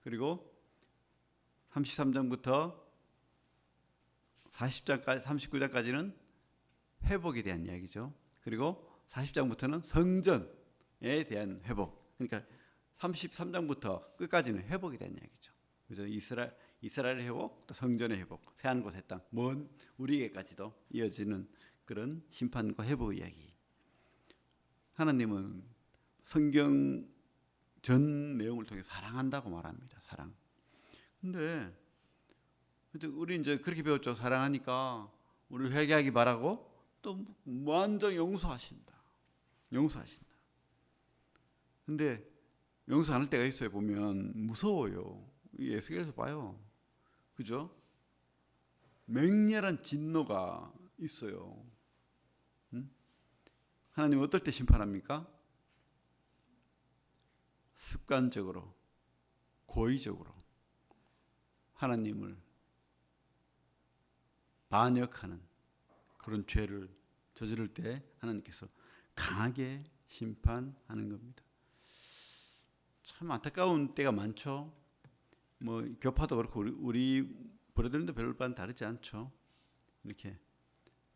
그리고 33장부터 40장까지 39장까지는 회복에 대한 이야기죠. 그리고 40장부터는 성전에 대한 회복. 그러니까 33장부터 끝까지는 회복에 대한 이야기죠. 그래서 이스라엘의 회복, 또 성전의 회복, 새하늘과 새 땅, 먼 우리에게까지도 이어지는 그런 심판과 회복의 이야기. 하나님은 성경 전 내용을 통해 사랑한다고 말합니다. 사랑. 근데 우리 이제 그렇게 배웠죠. 사랑하니까 우리 회개하기 바라고 또 완전 용서하신다. 용서하신다. 근데 용서 안 할 때가 있어요. 보면 무서워요. 에스겔에서 봐요. 그죠? 맹렬한 진노가 있어요. 하나님 어떨 때 심판합니까? 습관적으로, 고의적으로 하나님을 반역하는 그런 죄를 저지를 때 하나님께서 강하게 심판하는 겁니다. 참 안타까운 때가 많죠. 뭐 교파도 그렇고 우리 브러들도 별반 다르지 않죠. 이렇게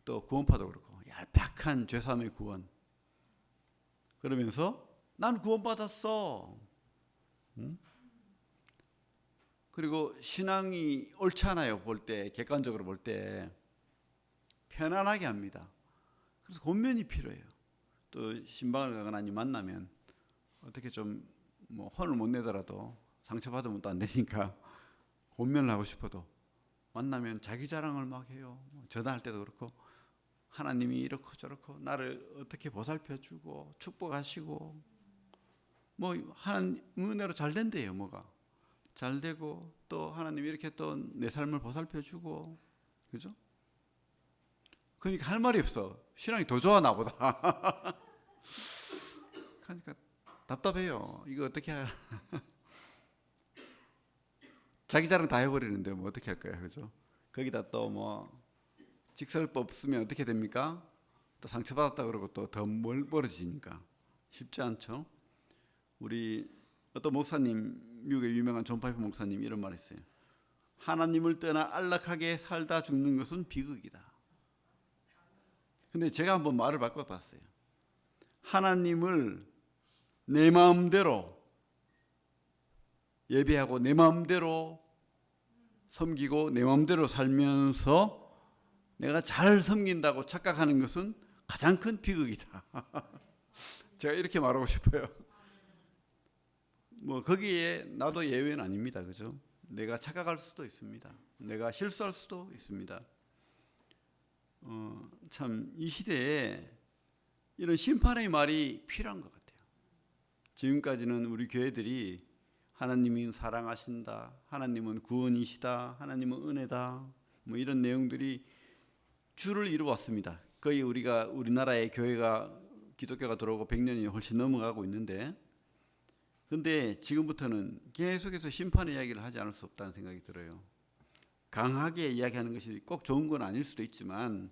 또 구원파도 그렇고 얄팍한 죄사함의 구원. 그러면서 난 구원받았어. 그리고 신앙이 옳지 않아요. 볼 때, 객관적으로 볼 때 편안하게 합니다. 그래서 권면이 필요해요. 또 신방을 가거나 아니면 만나면 어떻게 좀 뭐 혼을 못 내더라도 상처받으면 또 안 되니까 권면을 하고 싶어도 만나면 자기 자랑을 막 해요. 전화할 때도 그렇고 하나님이 이렇고 저렇고 나를 어떻게 보살펴주고 축복하시고 뭐 하나님 은혜로 잘 된대요. 뭐가 잘 되고 또 하나님이 이렇게 또 내 삶을 보살펴주고 그죠? 그러니까 할 말이 없어. 신앙이 더 좋아 나보다. 그러니까 답답해요. 이거 어떻게 해야 자기 자랑 다 해버리는데 뭐 어떻게 할 거야, 그죠? 거기다 또 뭐 직설법 쓰면 어떻게 됩니까? 또 상처받았다 그러고 또 더 멀어지니까 쉽지 않죠. 우리 어떤 목사님, 미국의 유명한 존 파이프 목사님 이런 말 했어요. 하나님을 떠나 안락하게 살다 죽는 것은 비극이다. 근데 제가 한번 말을 바꿔봤어요. 하나님을 내 마음대로 예배하고 내 마음대로 섬기고 내 마음대로 살면서 내가 잘 섬긴다고 착각하는 것은 가장 큰 비극이다. 제가 이렇게 말하고 싶어요. 뭐 거기에 나도 예외는 아닙니다. 그죠? 내가 착각할 수도 있습니다. 내가 실수할 수도 있습니다. 참 이 시대에 이런 심판의 말이 필요한 것 같아요. 지금까지는 우리 교회들이 하나님이 사랑하신다, 하나님은 구원이시다, 하나님은 은혜다, 뭐 이런 내용들이 주를 이루었습니다. 거의 우리나라의 교회가 기독교가 들어오고 100년이 훨씬 넘어가고 있는데, 근데 지금부터는 계속해서 심판의 이야기를 하지 않을 수 없다는 생각이 들어요. 강하게 이야기하는 것이 꼭 좋은 건 아닐 수도 있지만,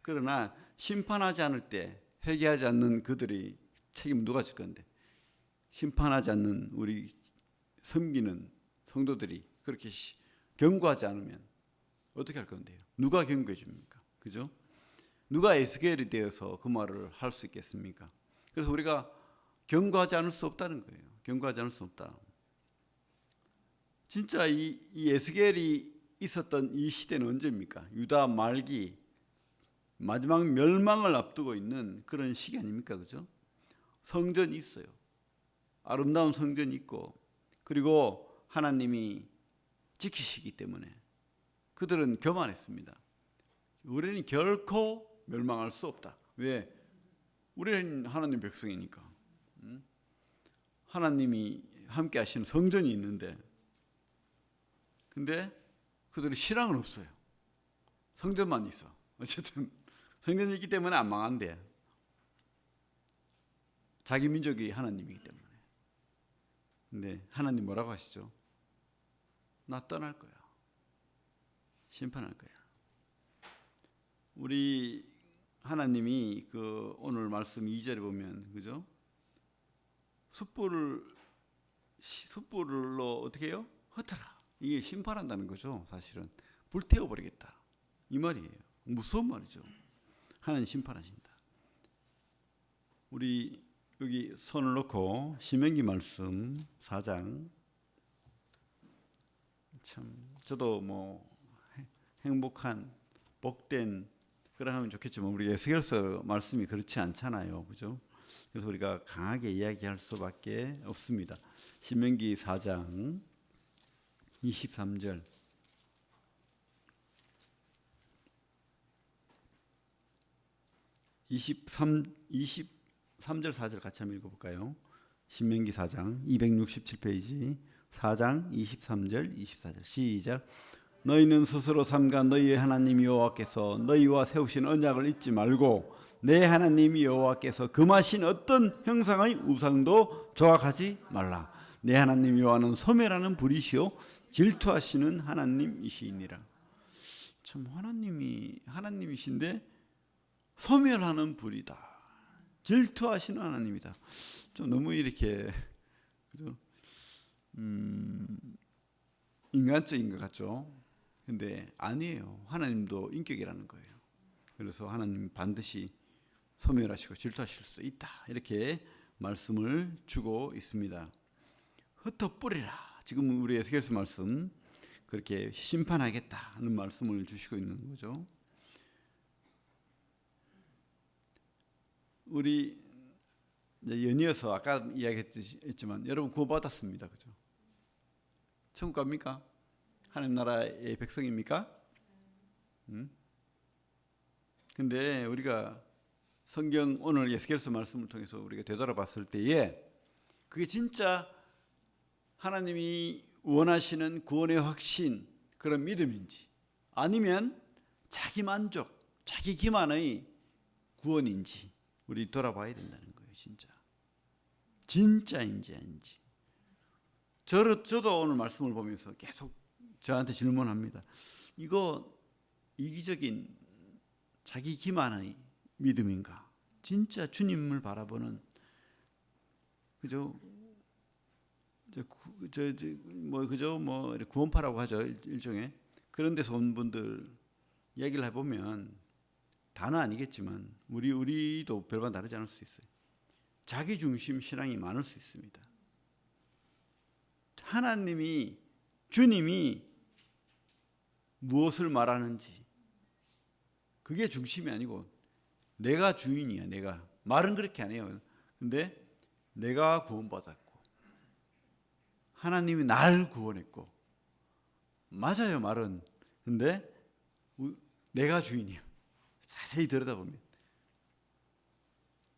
그러나 심판하지 않을 때 회개하지 않는 그들이 책임 누가 질 건데, 심판하지 않는 우리 섬기는 성도들이 그렇게 경고하지 않으면 어떻게 할 건데요? 누가 경고해 줍니까? 그죠? 누가 에스겔이 되어서 그 말을 할 수 있겠습니까? 그래서 우리가 경고하지 않을 수 없다는 거예요. 경고하지 않을 수 없다. 진짜 이 에스겔이 있었던 이 시대는 언제입니까? 유다 말기 마지막 멸망을 앞두고 있는 그런 시기 아닙니까? 그죠? 성전이 있어요. 아름다운 성전이 있고 그리고 하나님이 지키시기 때문에 그들은 교만했습니다. 우리는 결코 멸망할 수 없다. 왜? 우리는 하나님 백성이니까. 하나님이 함께 하시는 성전이 있는데 근데 그들은 신앙은 없어요. 성전만 있어. 어쨌든 성전이 있기 때문에 안 망한대. 자기 민족이 하나님이기 때문에. 근데 하나님 뭐라고 하시죠? 나 떠날 거야. 심판할 거야. 우리 하나님이 그 오늘 말씀 2절에 보면 그죠? 숯불로 어떻게 해요? 흩어라. 이게 심판한다는 거죠. 사실은 불태워버리겠다 이 말이에요. 무서운 말이죠. 하나님 심판하신다. 우리 여기 손을 놓고 신명기 말씀 4장. 참 저도 뭐 행복한 복된 그러 하면 좋겠지만 우리 에스겔서 말씀이 그렇지 않잖아요. 그죠? 그래서 우리가 강하게 이야기할 수밖에 없습니다. 신명기 4장 23절 23절 4절 같이 한번 읽어볼까요? 신명기 4장 267페이지 4장 23절 24절 시작. 너희는 스스로 삼가 너희의 하나님 여호와께서 너희와 세우신 언약을 잊지 말고 내 하나님 여호와께서 금하신 어떤 형상의 우상도 조각하지 말라. 내 하나님 여호와는 소멸하는 불이시요 질투하시는 하나님이시니라. 참 하나님이신데 소멸하는 불이다. 질투하시는 하나님이다. 좀 너무 이렇게 그죠? 인간적인 것 같죠. 근데 아니에요. 하나님도 인격이라는 거예요. 그래서 하나님 반드시 소멸하시고 질투하실 수 있다. 이렇게 말씀을 주고 있습니다. 흩어뿌리라. 지금 우리 에스겔서 말씀 그렇게 심판하겠다는 말씀을 주시고 있는 거죠. 우리 연이어서 아까 이야기했지만 여러분 구원받았습니다. 그죠? 천국 갑니까? 하나님 나라의 백성입니까? 근데 우리가 성경 오늘 에스겔서 말씀을 통해서 우리가 되돌아봤을 때에 그게 진짜 하나님이 원하시는 구원의 확신 그런 믿음인지 아니면 자기 만족, 자기 기만의 구원인지 우리 돌아봐야 된다는 거예요. 진짜인지 아닌지. 저도 오늘 말씀을 보면서 계속 저한테 질문합니다. 이거 이기적인 자기 기만의 믿음인가? 진짜 주님을 바라보는 그죠? 뭐 구원파라고 하죠. 일종의 그런 데서 온 분들 얘기를 해보면 다는 아니겠지만 우리도 별반 다르지 않을 수 있어요. 자기 중심 신앙이 많을 수 있습니다. 주님이 무엇을 말하는지 그게 중심이 아니고 내가 주인이야. 내가 말은 그렇게 안 해요. 근데 내가 구원받았고 하나님이 날 구원했고 맞아요. 말은. 근데 내가 주인이야. 자세히 들여다보면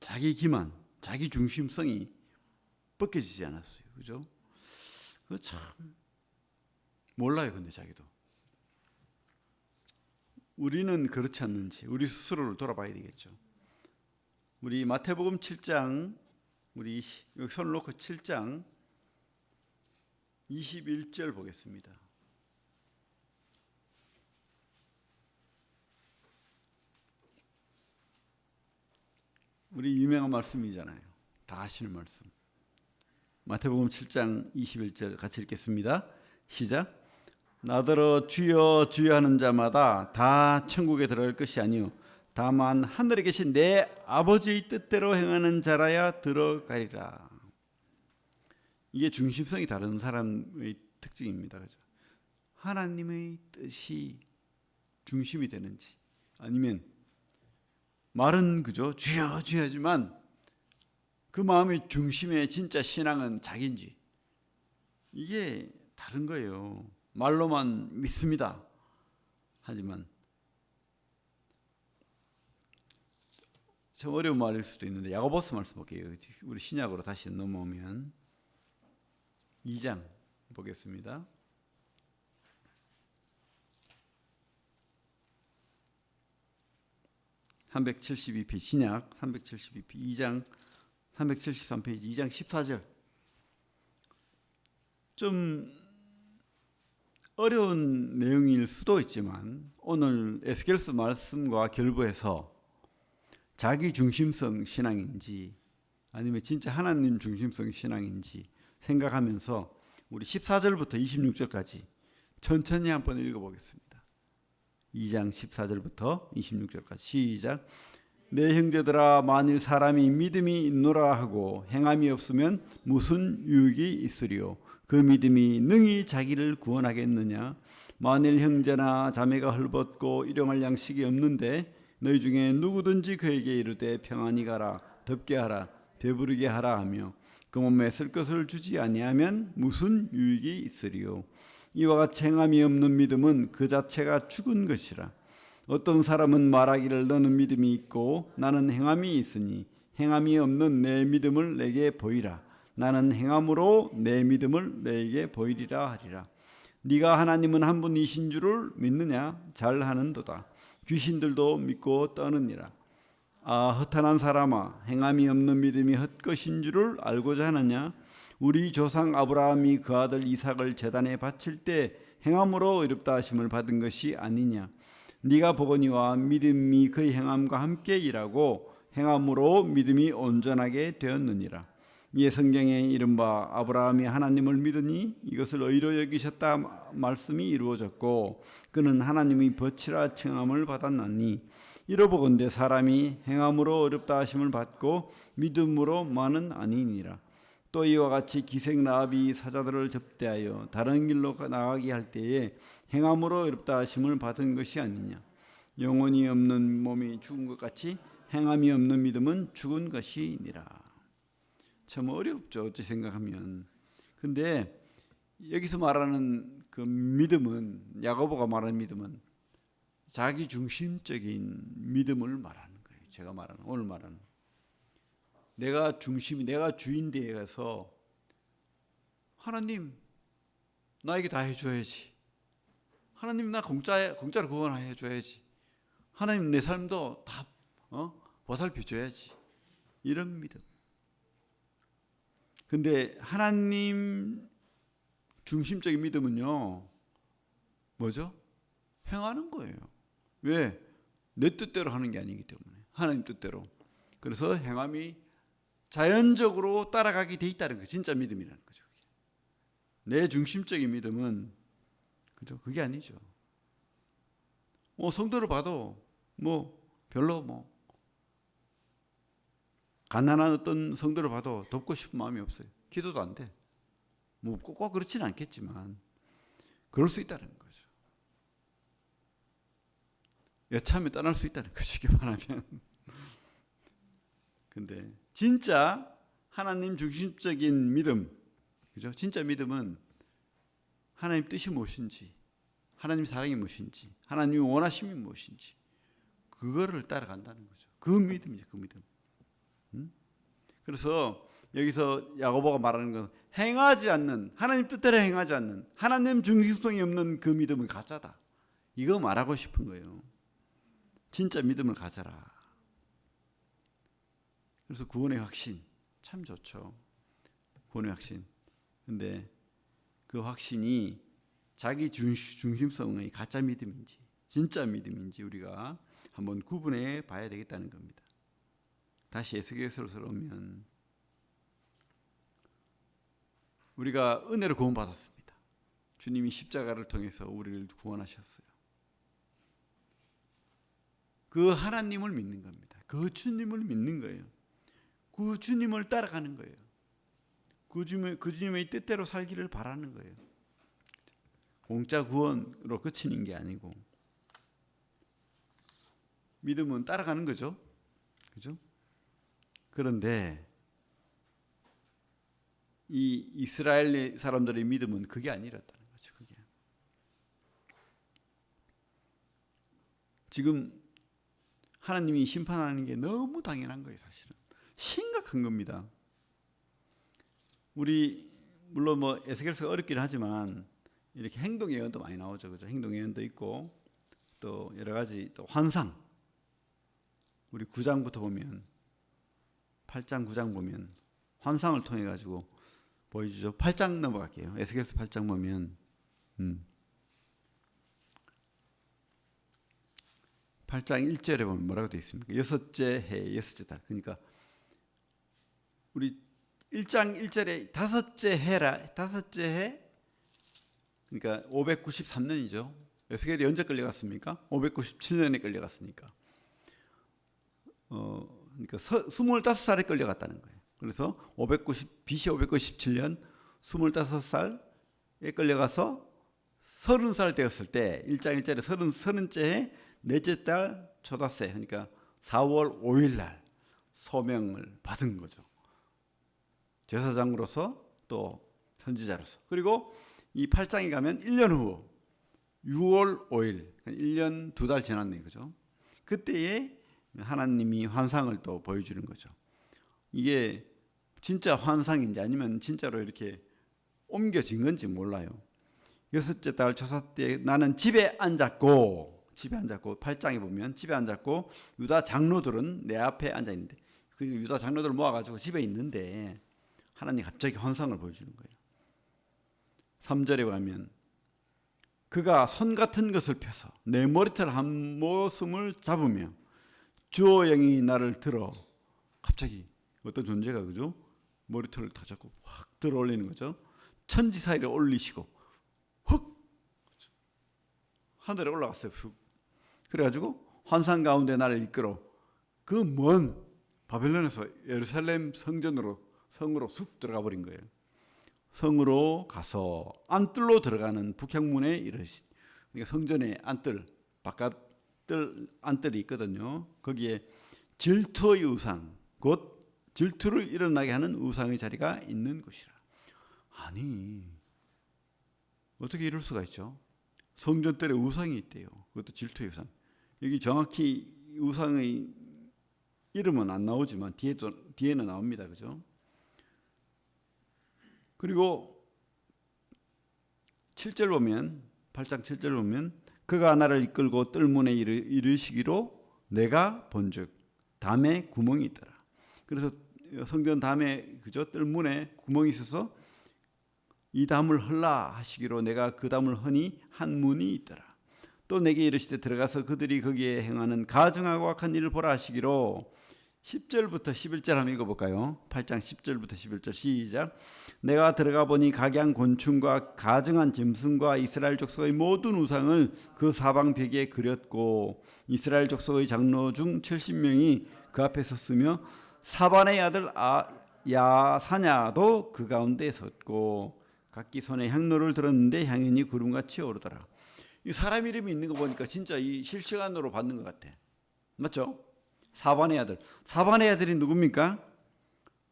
자기 기만, 자기 중심성이 벗겨지지 않았어요. 그죠? 그거 참 몰라요. 근데 자기도. 우리는 그렇지 않는지 우리 스스로를 돌아봐야 되겠죠. 우리 마태복음 7장 우리 여기 손을 놓고 7장 21절 보겠습니다. 우리 유명한 말씀이잖아요. 다 아시는 말씀. 마태복음 7장 21절 같이 읽겠습니다. 시작. 나더러 주여 주여 하는 자마다 다 천국에 들어갈 것이 아니요 다만 하늘에 계신 내 아버지의 뜻대로 행하는 자라야 들어가리라. 이게 중심성이 다른 사람의 특징입니다. 그죠? 하나님의 뜻이 중심이 되는지 아니면 말은 그죠? 주여 주여 하지만 그 마음의 중심의 진짜 신앙은 자기인지 이게 다른 거예요. 말로만 믿습니다. 하지만 좀 어려운 말일 수도 있는데 야고보서 말씀 볼게요. 우리 신약으로 다시 넘어오면 2장 보겠습니다. (372페이지) 신약 372페이지 2장 373페이지 2장 14절. 좀 어려운 내용일 수도 있지만 오늘 에스겔서 말씀과 결부해서 자기 중심성 신앙인지 아니면 진짜 하나님 중심성 신앙인지 생각하면서 우리 14절부터 26절까지 천천히 한번 읽어보겠습니다. 2장 14절부터 26절까지 시작. 내 형제들아, 만일 사람이 믿음이 있노라 하고 행함이 없으면 무슨 유익이 있으리요? 그 믿음이 능히 자기를 구원하겠느냐? 만일 형제나 자매가 헐벗고 일용할 양식이 없는데 너희 중에 누구든지 그에게 이르되 평안히 가라, 덥게 하라, 배부르게 하라 하며 그 몸에 쓸 것을 주지 아니하면 무슨 유익이 있으리요? 이와 같이 행함이 없는 믿음은 그 자체가 죽은 것이라. 어떤 사람은 말하기를 너는 믿음이 있고 나는 행함이 있으니 행함이 없는 내 믿음을 내게 보이라. 나는 행함으로 내 믿음을 내게 보이리라 하리라. 네가 하나님은 한 분이신 줄을 믿느냐? 잘하는도다. 귀신들도 믿고 떠느니라. 아, 허탄한 사람아, 행함이 없는 믿음이 헛것인 줄을 알고자 하느냐? 우리 조상 아브라함이 그 아들 이삭을 제단에 바칠 때 행함으로 의롭다 하심을 받은 것이 아니냐? 네가 보거니와 믿음이 그의 행함과 함께 일하고 행함으로 믿음이 온전하게 되었느니라. 이에 성경에 이른바 아브라함이 하나님을 믿으니 이것을 의로 여기셨다 말씀이 이루어졌고 그는 하나님이 벗치라 칭함을 받았나니 이러보건대 사람이 행함으로 어렵다 하심을 받고 믿음으로만은 아니니라. 또 이와 같이 기생 라합이 사자들을 접대하여 다른 길로 나가게 할 때에 행함으로 어렵다 하심을 받은 것이 아니냐. 영혼이 없는 몸이 죽은 것 같이 행함이 없는 믿음은 죽은 것이니라. 참 어렵죠, 어찌 생각하면. 근데 여기서 말하는 그 믿음은, 야고보가 말하는 믿음은 자기 중심적인 믿음을 말하는 거예요. 제가 말하는, 오늘 말하는 내가 중심이, 내가 주인되어 가서 하나님 나에게 다 해줘야지. 하나님 나 공짜로 구원해 줘야지. 하나님 내 삶도 다 보살펴 줘야지. 이런 믿음. 근데 하나님 중심적인 믿음은요, 뭐죠? 행하는 거예요. 왜? 내 뜻대로 하는 게 아니기 때문에. 하나님 뜻대로. 그래서 행함이 자연적으로 따라가게 돼 있다는 거예요. 진짜 믿음이라는 거죠. 내 중심적인 믿음은 그죠? 그게 아니죠. 성도를 봐도 별로 가난한 어떤 성도를 봐도 돕고 싶은 마음이 없어요. 기도도 안 돼. 꼭 그렇지는 않겠지만 그럴 수 있다는 거죠. 여차하면 떠날 수 있다는 거죠. 쉽게 말하면. 근데 진짜 하나님 중심적인 믿음, 그죠? 진짜 믿음은 하나님 뜻이 무엇인지, 하나님 사랑이 무엇인지, 하나님이 원하심이 무엇인지 그거를 따라간다는 거죠. 그 믿음이죠, 그 믿음. 그래서 여기서 야고보가 말하는 건 행하지 않는, 하나님 뜻대로 행하지 않는, 하나님 중심성이 없는 그 믿음은 가짜다. 이거 말하고 싶은 거예요. 진짜 믿음을 가져라. 그래서 구원의 확신 참 좋죠. 구원의 확신. 근데 그 확신이 자기 중심성의 가짜 믿음인지 진짜 믿음인지 우리가 한번 구분해 봐야 되겠다는 겁니다. 다시 에스겔서로 오면 우리가 은혜로 구원받았습니다. 주님이 십자가를 통해서 우리를 구원하셨어요. 그 하나님을 믿는 겁니다. 그 주님을 믿는 거예요. 그 주님을 따라가는 거예요. 그 주님의 뜻대로 살기를 바라는 거예요. 공짜 구원으로 그치는 게 아니고 믿음은 따라가는 거죠. 그죠? 그런데 이 이스라엘 사람들의 믿음은 그게 아니었다는 거죠. 그게. 지금 하나님이 심판하는 게 너무 당연한 거예요, 사실은. 심각한 겁니다. 우리 물론 에스겔서가 어렵긴 하지만 이렇게 행동 예언도 많이 나오죠, 그죠? 행동 예언도 있고 또 여러 가지 또 환상. 우리 9장부터 보면 8장 9장 보면 환상을 통해 가지고 보여주죠. 8장 넘어갈게요. 에스겔서 8장 보면 8장 1절에 보면 뭐라고 되어 있습니까? 여섯째 해, 여섯째 달. 그러니까 우리 1장 1절에 다섯째 해, 그러니까 593년이죠. 에스겔이 언제 끌려갔습니까? 597년에 끌려갔으니까. 그러니까 25살에 끌려갔다는 거예요. 그래서 BC 597년 25살에 끌려가서 30살 되었을 때 1장 1절에 30째 해 넷째 달 초닷새, 그러니까 4월 5일 날 소명을 받은 거죠. 제사장으로서 또 선지자로서. 그리고 이 8장에 가면 1년 후 6월 5일, 1년 2달 지났네요. 그죠? 그때에 하나님이 환상을 또 보여주는 거죠. 이게 진짜 환상인지 아니면 진짜로 이렇게 옮겨진 건지 몰라요. 6째 달 초사 때 나는 집에 앉았고 8장에 보면 집에 앉았고 유다 장로들은 내 앞에 앉아 있는데, 그 유다 장로들 모아가지고 집에 있는데 하나님이 갑자기 환상을 보여주는 거예요. 3절에 가면 그가 손 같은 것을 펴서 내 머리털 한 모슴을 잡으며 주의 영이 나를 들어, 갑자기 어떤 존재가, 그죠? 머리털을 다 잡고 확 들어 올리는 거죠. 천지 사이를 올리시고 훅 하늘에 올라갔어요. 훅. 그래가지고 환상 가운데 나를 이끌어 그 먼 바벨론에서 예루살렘 성으로 쑥 들어가 버린 거예요. 성으로 가서 안뜰로 들어가는 북향문에 이르시. 그러니까 성전에 안뜰, 바깥뜰 안뜰이 있거든요. 거기에 질투의 우상, 곧 질투를 일어나게 하는 우상의 자리가 있는 곳이라. 아니, 어떻게 이럴 수가 있죠? 성전뜰에 우상이 있대요. 그것도 질투의 우상. 여기 정확히 우상의 이름은 안 나오지만 뒤에는 나옵니다. 그죠? 그리고 7절 보면, 8장 7절 보면 그가 나를 이끌고 뜰문에 이르시기로 내가 본즉 담에 구멍이 있더라. 그래서 성전 담에, 그죠? 뜰문에 구멍이 있어서 이 담을 헐라 하시기로 내가 그 담을 허니 한 문이 있더라. 또 내게 이르시되 들어가서 그들이 거기에 행하는 가증하고 악한 일을 보라 하시기로. 10절부터 11절 한번 읽어볼까요? 8장 10절부터 11절 시작. 내가 들어가 보니 각양 곤충과 가증한 짐승과 이스라엘 족속의 모든 우상을 그 사방 벽에 그렸고 이스라엘 족속의 장로 중 70명이 그 앞에 섰으며 사반의 아들 야사냐도 그 가운데 섰고 각기 손에 향로를 들었는데 향연이 구름같이 오르더라. 이 사람 이름이 있는 거 보니까 진짜 이 실시간으로 받는 것 같아. 맞죠? 사반의 아들이 누굽니까?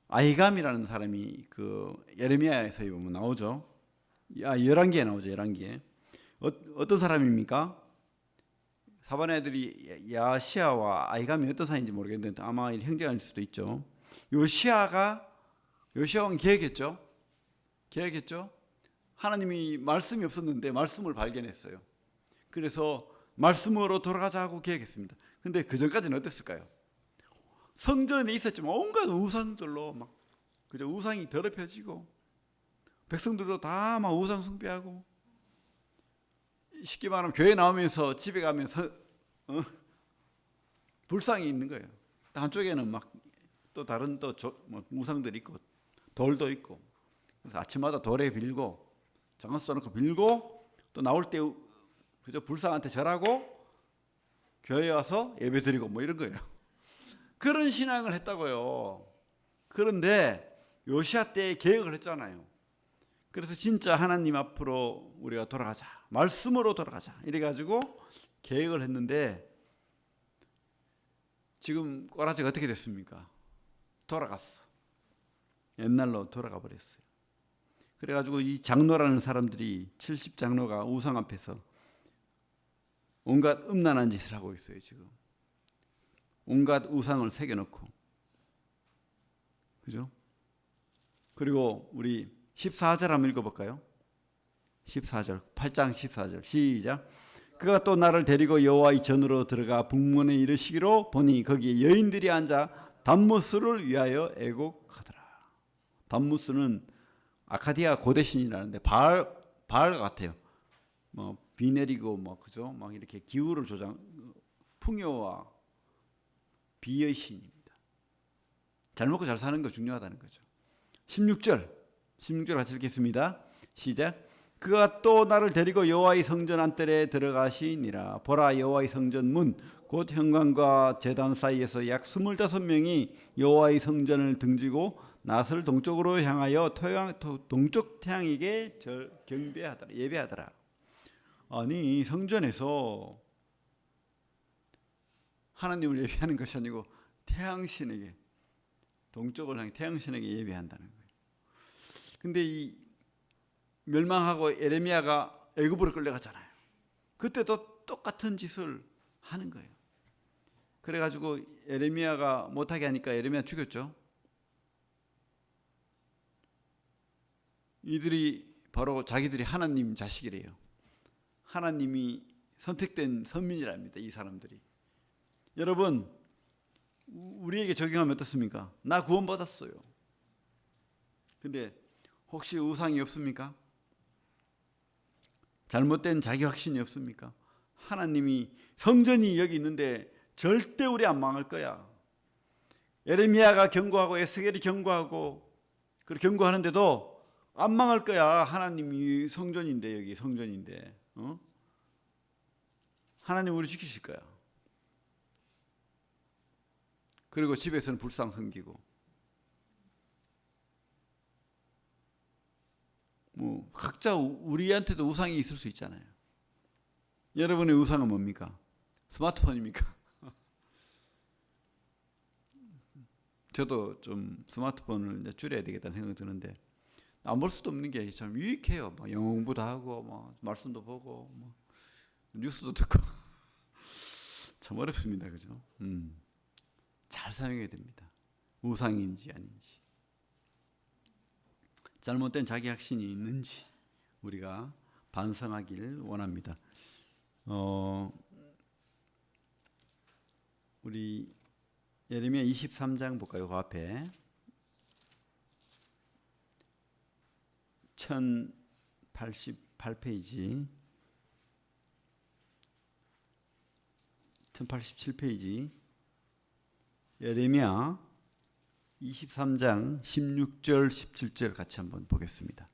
아히감이라는 사람이 그 예레미야에서 보면 나오죠. 11기에 나오죠. 11기에. 어떤 사람입니까? 사반의 아들이 야시아와 아히감이 어떤 사이인지 모르겠는데 아마 형제일 수도 있죠. 요시아왕 계획했죠. 하나님이 말씀이 없었는데 말씀을 발견했어요. 그래서 말씀으로 돌아가자고 계획했습니다. 근데 그 전까지는 어땠을까요? 성전에 있었지만 온갖 우상들로 막, 그죠? 우상이 더럽혀지고 백성들도 다 막 우상 숭배하고, 쉽게 말하면 교회 나오면서 집에 가면 불상이 있는 거예요. 한쪽에는 막 또 다른 우상들이 있고 돌도 있고, 그래서 아침마다 돌에 빌고 정원 써놓고 빌고 또 나올 때 그저 불상한테 절하고 교회에 와서 예배 드리고 뭐 이런 거예요. 그런 신앙을 했다고요. 그런데 요시아 때 개혁을 했잖아요. 그래서 진짜 하나님 앞으로 우리가 돌아가자, 말씀으로 돌아가자 이래가지고 개혁을 했는데 지금 꼬라지가 어떻게 됐습니까? 돌아갔어. 옛날로 돌아가 버렸어요. 그래가지고 이 장로라는 사람들이 70장로가 우상 앞에서 온갖 음란한 짓을 하고 있어요. 지금 온갖 우상을 새겨놓고, 그죠? 그리고 우리 14절 한번 읽어볼까요? 14절, 8장 14절 시작. 그가 또 나를 데리고 여호와의 전으로 들어가 북문에 이르시기로 보니 거기에 여인들이 앉아 담무스를 위하여 애곡하더라. 담무스는 아카디아 고대신이라는데 바알 같아요. 뭐 비 내리고 뭐, 그죠? 막 이렇게 기후를 풍요와 비의 신입니다. 잘 먹고 잘 사는 거 중요하다는 거죠. 16절 같이 읽겠습니다. 시작. 그가 또 나를 데리고 여호와의 성전 안뜰에 들어가시니라. 보라, 여호와의 성전 문 곧 현관과 제단 사이에서 약 25명이 여호와의 성전을 등지고 낫을 동쪽으로 향하여 동쪽 태양에게 경배하더라, 예배하더라. 아니, 성전에서 하나님을 예배하는 것이 아니고 태양신에게, 동쪽을 향해 태양신에게 예배한다는 거예요. 근데 이 멸망하고 예레미야가 애굽으로 끌려갔잖아요. 그때도 똑같은 짓을 하는 거예요. 그래가지고 예레미야가 못하게 하니까 예레미야 죽였죠. 이들이 바로 자기들이 하나님 자식이래요. 하나님이 선택된 선민이랍니다. 이 사람들이. 여러분, 우리에게 적용하면 어떻습니까? 나 구원받았어요. 근데 혹시 우상이 없습니까? 잘못된 자기 확신이 없습니까? 하나님이 성전이 여기 있는데 절대 우리 안 망할 거야. 예레미야가 경고하고 에스겔이 경고하고 그렇게 경고하는데도 안 망할 거야. 하나님이 성전인데, 여기 성전인데, 하나님 우리 지키실 거야. 그리고 집에서는 불상 섬기고, 뭐 각자 우리한테도 우상이 있을 수 있잖아요. 여러분의 우상은 뭡니까? 스마트폰입니까? 저도 좀 스마트폰을 이제 줄여야 되겠다는 생각이 드는데, 안 볼 수도 없는 게 참 유익해요. 뭐 영어 공부도 하고, 뭐 말씀도 보고, 뭐 뉴스도 듣고 참 어렵습니다, 그죠? 잘 사용해야 됩니다. 우상인지 아닌지, 잘못된 자기 확신이 있는지 우리가 반성하기를 원합니다. 우리 예레미야 23장 볼까요? 그 앞에 1088페이지 1087페이지 예레미야 23장 16절 17절 같이 한번 보겠습니다.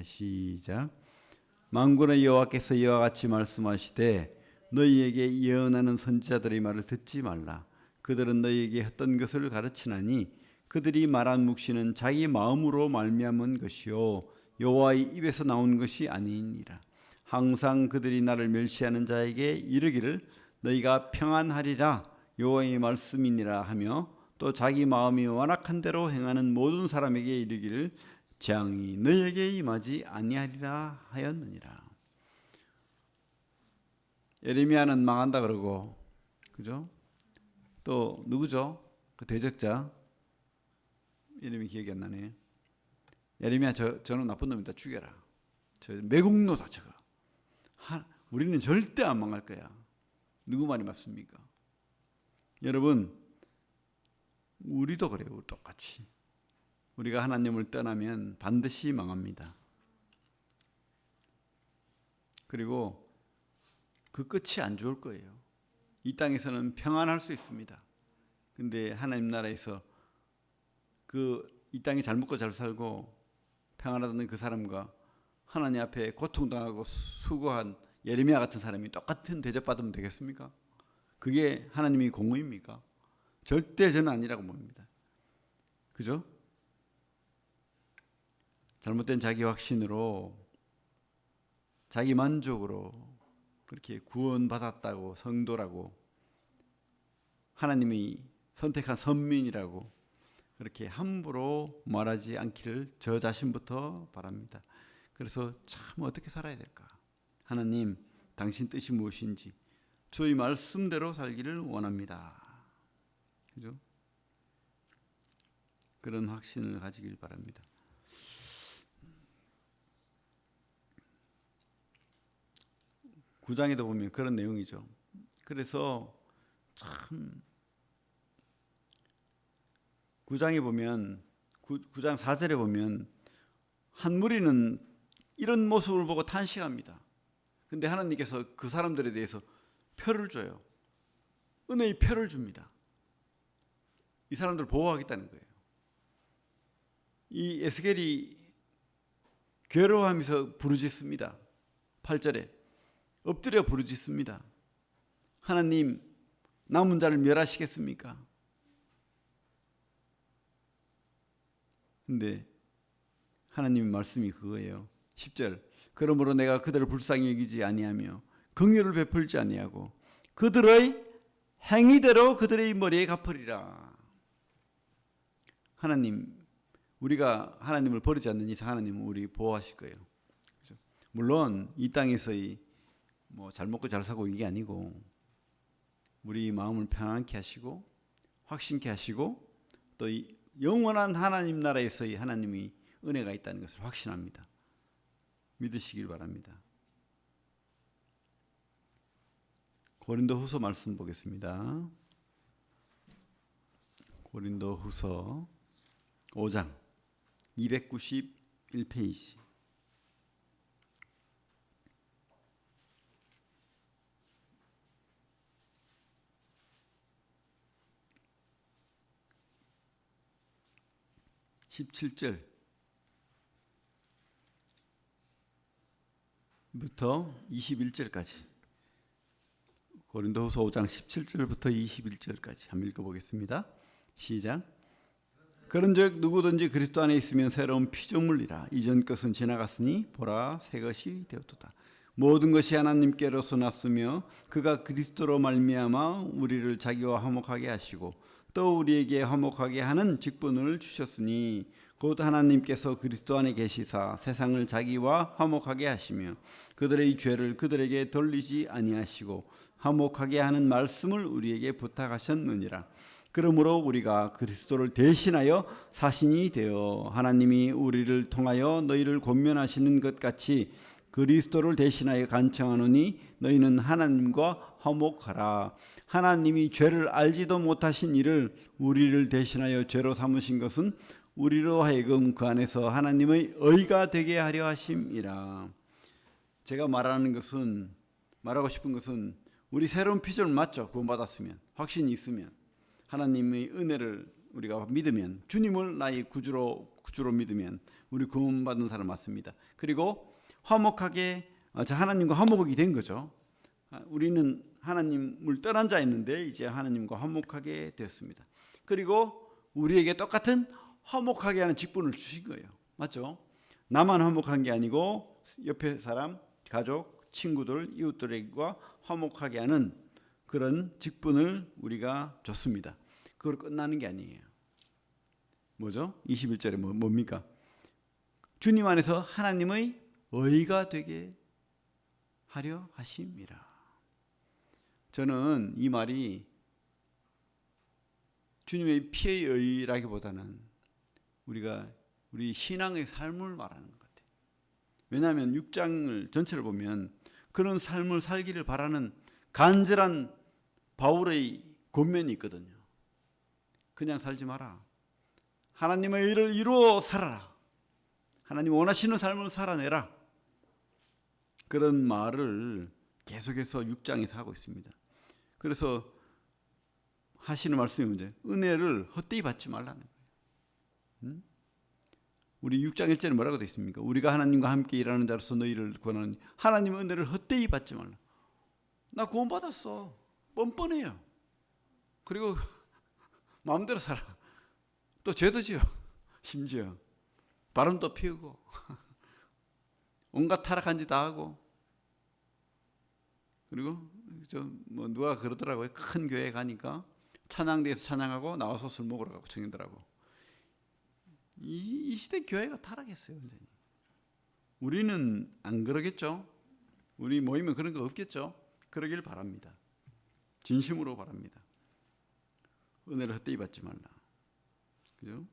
시작. 만군의 여호와께서 이와 같이 말씀하시되 너희에게 예언하는 선지자들의 말을 듣지 말라. 그들은 너희에게 헛된 것을 가르치나니 그들이 말한 묵시는 자기 마음으로 말미암은 것이요 여호와의 입에서 나온 것이 아니니라. 항상 그들이 나를 멸시하는 자에게 이르기를 너희가 평안하리라 여호와의 말씀이니라 하며 또 자기 마음이 완악한 대로 행하는 모든 사람에게 이르기를 재앙이 너희에게 임하지 아니하리라 하였느니라. 예레미야는 망한다 그러고, 그죠? 또 누구죠? 그 대적자 이름이 기억이 안 나네. 예레미야 저는 나쁜 놈이다, 죽여라. 저 매국노다 저거. 우리는 절대 안 망할 거야. 누구 말이 맞습니까? 여러분, 우리도 그래요. 똑같이. 우리가 하나님을 떠나면 반드시 망합니다. 그리고 그 끝이 안 좋을 거예요. 이 땅에서는 평안할 수 있습니다. 근데 하나님 나라에서 이 땅에 잘 먹고 잘 살고 평안하다는 그 사람과 하나님 앞에 고통당하고 수고한 예레미야 같은 사람이 똑같은 대접받으면 되겠습니까? 그게 하나님이 공의입니까? 절대 저는 아니라고 봅니다. 그죠? 잘못된 자기 확신으로, 자기 만족으로 그렇게 구원받았다고, 성도라고, 하나님이 선택한 선민이라고 그렇게 함부로 말하지 않기를 저 자신부터 바랍니다. 그래서 참 어떻게 살아야 될까? 하나님, 당신 뜻이 무엇인지 주의 말씀대로 살기를 원합니다. 그죠? 그런 확신을 가지길 바랍니다. 구장에도 보면 그런 내용이죠. 그래서 참 9장에 보면 9장 4절에 보면 한 무리는 이런 모습을 보고 탄식합니다. 근데 하나님께서 그 사람들에 대해서 표를 줘요. 은혜의 표를 줍니다. 이 사람들을 보호하겠다는 거예요. 이 에스겔이 괴로워하면서 부르짖습니다. 8절에 엎드려 부르짖습니다. 하나님, 남은 자를 멸하시겠습니까? 근데 하나님의 말씀이 그거예요. 10절, 그러므로 내가 그들을 불쌍히 여기지 아니하며 긍휼을 베풀지 아니하고 그들의 행위대로 그들의 머리에 갚으리라. 하나님, 우리가 하나님을 버리지 않는 이상 하나님은 우리 보호하실 거예요. 그렇죠? 물론 이 땅에서의 잘 먹고 잘 사고 이게 아니고 우리 마음을 평안케 하시고 확신케 하시고 또 이 영원한 하나님 나라에서의 하나님이 은혜가 있다는 것을 확신합니다. 믿으시길 바랍니다. 고린도후서 말씀 보겠습니다. 고린도후서 5장 291페이지. (17절) 부터 21절까지. 고린도후서 5장 17절부터 21절까지 한번 읽어보겠습니다. 시작. 그런즉 누구든지 그리스도 안에 있으면 새로운 피조물이라. 이전 것은 지나갔으니 보라 새 것이 되었도다. 모든 것이 하나님께로서 났으며 그가 그리스도로 말미암아 우리를 자기와 화목하게 하시고 또 우리에게 화목하게 하는 직분을 주셨으니 곧 하나님께서 그리스도 안에 계시사 세상을 자기와 화목하게 하시며 그들의 죄를 그들에게 돌리지 아니하시고 화목하게 하는 말씀을 우리에게 부탁하셨느니라. 그러므로 우리가 그리스도를 대신하여 사신이 되어 하나님이 우리를 통하여 너희를 권면하시는 것 같이 그리스도를 대신하여 간청하노니 너희는 하나님과 화목하라. 하나님이 죄를 알지도 못하신 이를 우리를 대신하여 죄로 삼으신 것은 우리로 하여금 그 안에서 하나님의 의가 되게 하려 하심이라. 제가 말하고 싶은 것은 우리 새로운 피조물 맞죠? 구원받았으면, 확신이 있으면, 하나님의 은혜를 우리가 믿으면, 주님을 나의 구주로 믿으면 우리 구원받은 사람 맞습니다. 그리고 화목하게 하나님과 화목이 된 거죠. 우리는 하나님을 떠난 자였는데 이제 하나님과 화목하게 되었습니다. 그리고 우리에게 똑같은 화목하게 하는 직분을 주신 거예요. 맞죠? 나만 화목한 게 아니고 옆에 사람, 가족, 친구들, 이웃들과 화목하게 하는 그런 직분을 우리가 줬습니다. 그걸 끝나는 게 아니에요. 뭐죠? 21절에 뭡니까? 주님 안에서 하나님의 의가 되게 하려 하심이라. 저는 이 말이 주님의 피의 의라기보다는 우리 신앙의 삶을 말하는 것 같아요. 왜냐하면 6장을 전체를 보면 그런 삶을 살기를 바라는 간절한 바울의 권면이 있거든요. 그냥 살지 마라. 하나님의 의를 이루어 살아라. 하나님 원하시는 삶을 살아내라. 그런 말을 계속해서 6장에서 하고 있습니다. 그래서 하시는 말씀이 문제. 은혜를 헛되이 받지 말라는 거예요. 우리 6장 1절에 뭐라고 되어 있습니까? 우리가 하나님과 함께 일하는 자로서 너희를 권하는 하나님의 은혜를 헛되이 받지 말라. 나 구원받았어. 뻔뻔해요. 그리고 마음대로 살아. 또 죄도 지어. 심지어 바람도 피우고 온갖 타락한 짓 다 하고. 그리고 누가 그러더라고요. 큰 교회 가니까 찬양대에서 찬양하고 나와서 술 먹으러 가고 청년들하고. 이 시대 교회가 타락했어요. 완전히. 우리는 안 그러겠죠. 우리 모이면 그런 거 없겠죠. 그러길 바랍니다. 진심으로 바랍니다. 은혜를 헛되이 받지 말라. 그죠?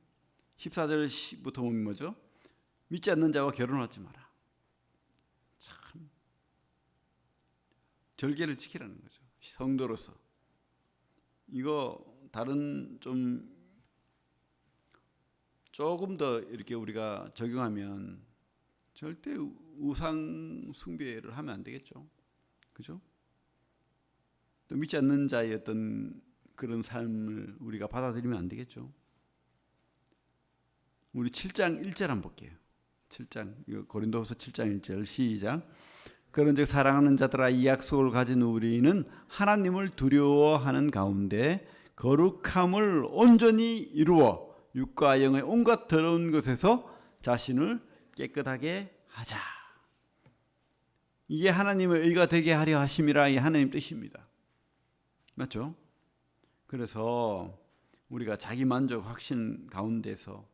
14절부터 보면 뭐죠? 믿지 않는 자와 결혼하지 마라. 참 절개를 지키라는 거죠. 성도로서. 이거 다른 조금 더 이렇게 우리가 적용하면 절대 우상 숭배를 하면 안 되겠죠. 그죠? 또 믿지 않는 자의 어떤 그런 삶을 우리가 받아들이면 안 되겠죠. 우리 7장 1절 한번 볼게요. 7장 이거 고린도후서 7장 1절 시작. 그런즉 사랑하는 자들아 이 약속을 가진 우리는 하나님을 두려워하는 가운데 거룩함을 온전히 이루어 육과 영의 온갖 더러운 것에서 자신을 깨끗하게 하자. 이게 하나님의 의가 되게 하려 하심이라 이 하나님 뜻입니다. 맞죠? 그래서 우리가 자기 만족 확신 가운데서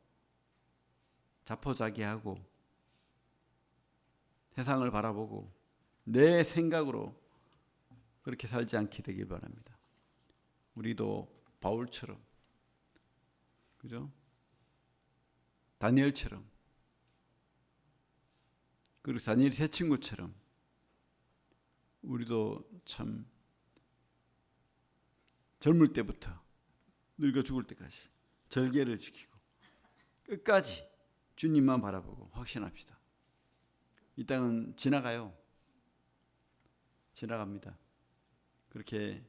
자포자기하고 세상을 바라보고 내 생각으로 그렇게 살지 않게 되길 바랍니다. 우리도 바울처럼, 그죠? 다니엘처럼, 그리고 다니엘 세 친구처럼 우리도 참 젊을 때부터 늙어 죽을 때까지 절개를 지키고 끝까지 주님만 바라보고 확신합시다. 이 땅은 지나가요. 지나갑니다. 그렇게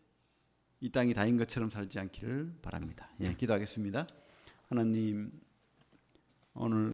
이 땅이 다인 것처럼 살지 않기를 바랍니다. 예, 기도하겠습니다. 하나님, 오늘